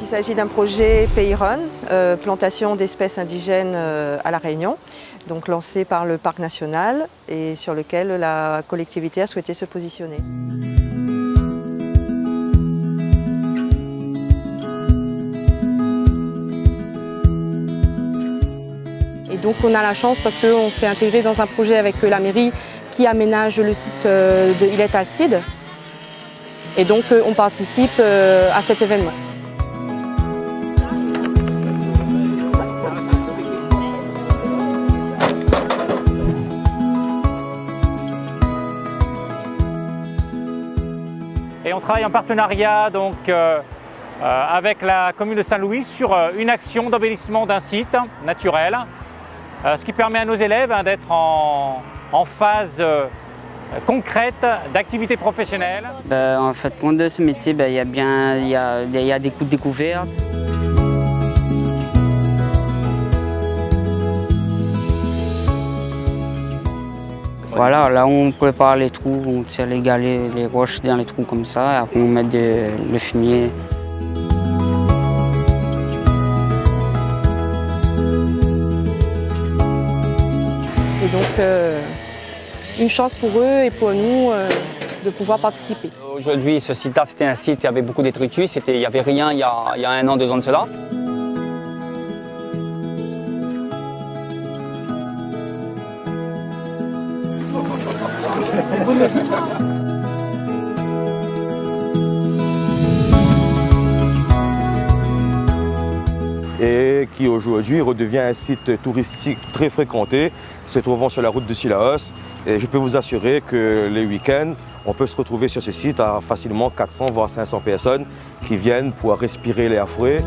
s'agit d'un projet Pays-Run, plantation d'espèces indigènes à La Réunion, donc lancé par le Parc national et sur lequel la collectivité a souhaité se positionner. Et donc on a la chance parce qu'on s'est intégré dans un projet avec la mairie qui aménage le site de Illet Alcide. Et donc on participe à cet événement. Et on travaille en partenariat donc, avec la commune de Saint-Louis sur une action d'embellissement d'un site naturel, ce qui permet à nos élèves d'être en phase concrète d'activité professionnelle. En fait, de ce métier, il y a des coups de découverte. Voilà, là on prépare les trous, on tire les galets, les roches dans les trous comme ça, et après on met le fumier. Et donc une chance pour eux et pour nous de pouvoir participer. Aujourd'hui, ce site-là, c'était un site, il y avait beaucoup de détritus, il n'y avait rien il y a 1 an, 2 ans de cela. Et qui aujourd'hui redevient un site touristique très fréquenté, se trouvant sur la route de Sillaos. Et je peux vous assurer que les week-ends, on peut se retrouver sur ce site à facilement 400 voire 500 personnes qui viennent pour respirer l'air frais.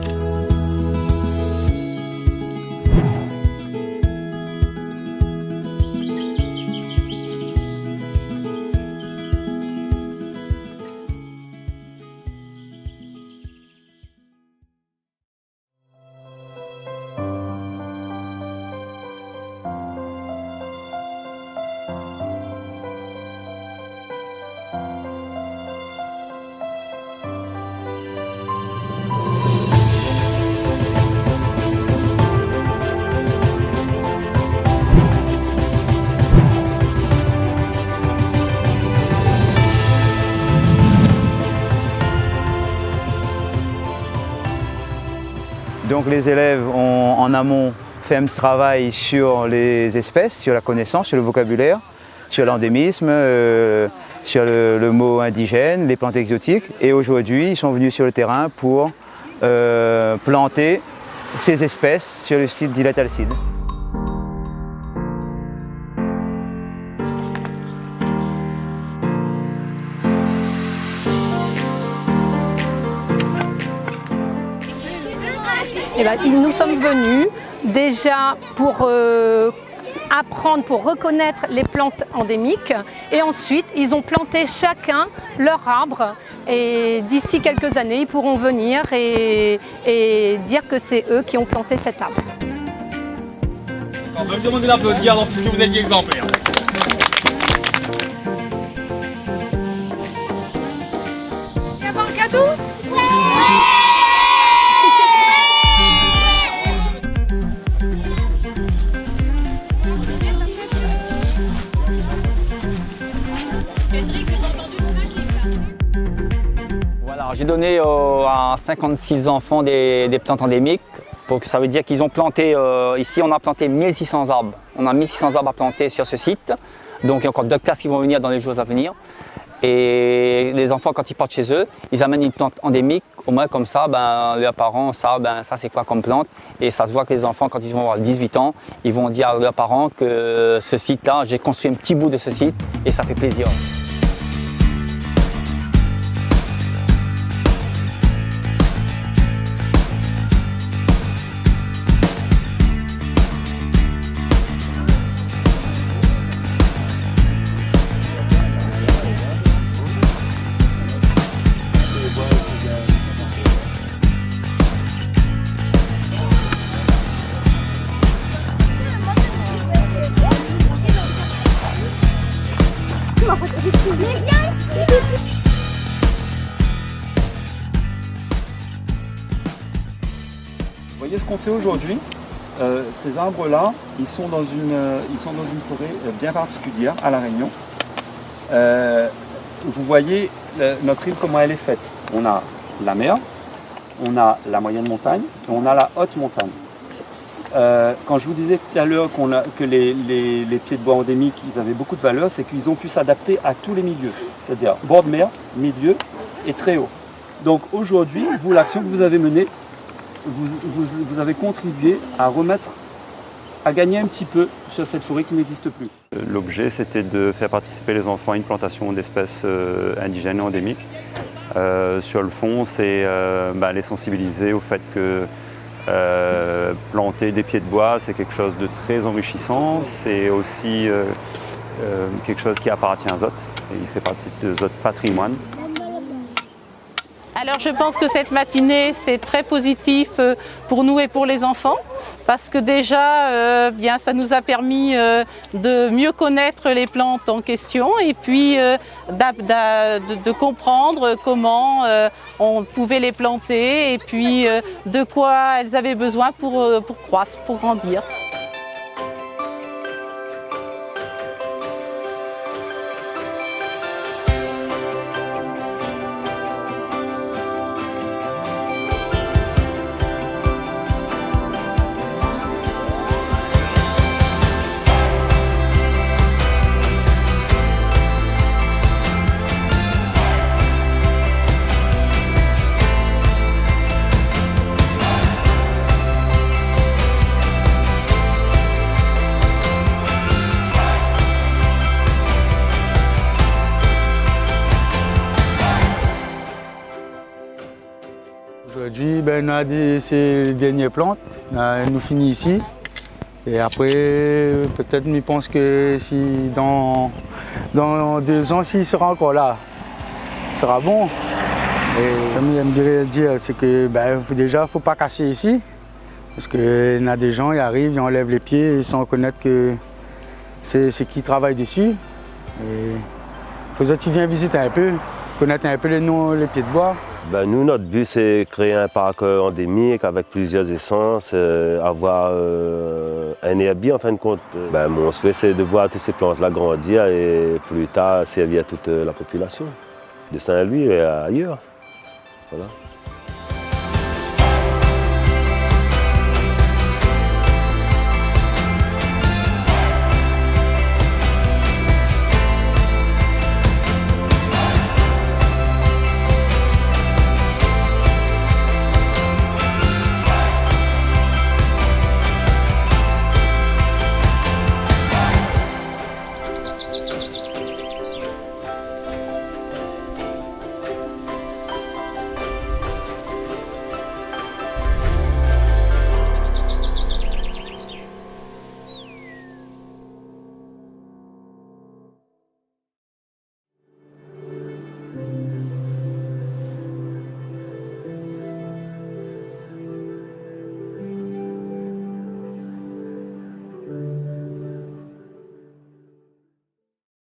Donc les élèves ont en amont fait un petit travail sur les espèces, sur la connaissance, sur le vocabulaire, sur l'endémisme, sur le mot indigène, les plantes exotiques. Et aujourd'hui, ils sont venus sur le terrain pour planter ces espèces sur le site d'Illet Alcide. Nous sommes venus déjà pour apprendre, pour reconnaître les plantes endémiques et ensuite ils ont planté chacun leur arbre et d'ici quelques années ils pourront venir et dire que c'est eux qui ont planté cet arbre. On va me demander d'applaudir alors puisque vous êtes exemplaires. Il y a pas un cadeau ? J'ai donné à 56 enfants des plantes endémiques, ça veut dire qu'ils ont planté, ici on a planté 1600 arbres. On a 1600 arbres à planter sur ce site, donc il y a encore d'autres classes qui vont venir dans les jours à venir. Et les enfants quand ils partent chez eux, ils amènent une plante endémique, au moins comme ça, leurs parents savent ça c'est quoi comme plante. Et ça se voit que les enfants quand ils vont avoir 18 ans, ils vont dire à leurs parents que ce site-là, j'ai construit un petit bout de ce site et ça fait plaisir. Merci. voyez ce qu'on fait aujourd'hui, ces arbres-là, ils sont dans une forêt bien particulière à La Réunion. Vous voyez notre île, comment elle est faite. On a la mer, on a la moyenne montagne et on a la haute montagne. Quand je vous disais tout à l'heure que les pieds de bois endémiques, ils avaient beaucoup de valeur, c'est qu'ils ont pu s'adapter à tous les milieux. C'est-à-dire bord de mer, milieu et très haut. Donc aujourd'hui, vous, l'action que vous avez menée, vous avez contribué à gagner un petit peu sur cette forêt qui n'existe plus. L'objet, c'était de faire participer les enfants à une plantation d'espèces indigènes et endémiques. Sur le fond, c'est les sensibiliser au fait que planter des pieds de bois, c'est quelque chose de très enrichissant. C'est aussi quelque chose qui appartient aux autres. Et il fait partie de notre patrimoine. Alors je pense que cette matinée, c'est très positif pour nous et pour les enfants, parce que déjà, ça nous a permis de mieux connaître les plantes en question et puis de comprendre comment on pouvait les planter et puis de quoi elles avaient besoin pour croître, pour grandir. Aujourd'hui, on a ces dernières plantes, nous finissons ici. Et après, peut-être, je pense que si dans 2 ans, s'il sera encore là, ce sera bon. Et ce que j'aimerais dire, c'est que déjà, il ne faut pas casser ici. Parce qu'il y a des gens, ils arrivent, ils enlèvent les pieds sans connaître que c'est qui travaille dessus. Il faut que tu viennes visiter un peu, connaître un peu les pieds de bois. Nous, notre but, c'est créer un parc endémique avec plusieurs essences, avoir un herbier en fin de compte. Mon souhait, c'est de voir toutes ces plantes-là grandir et plus tard servir à toute la population de Saint-Louis et ailleurs. Voilà.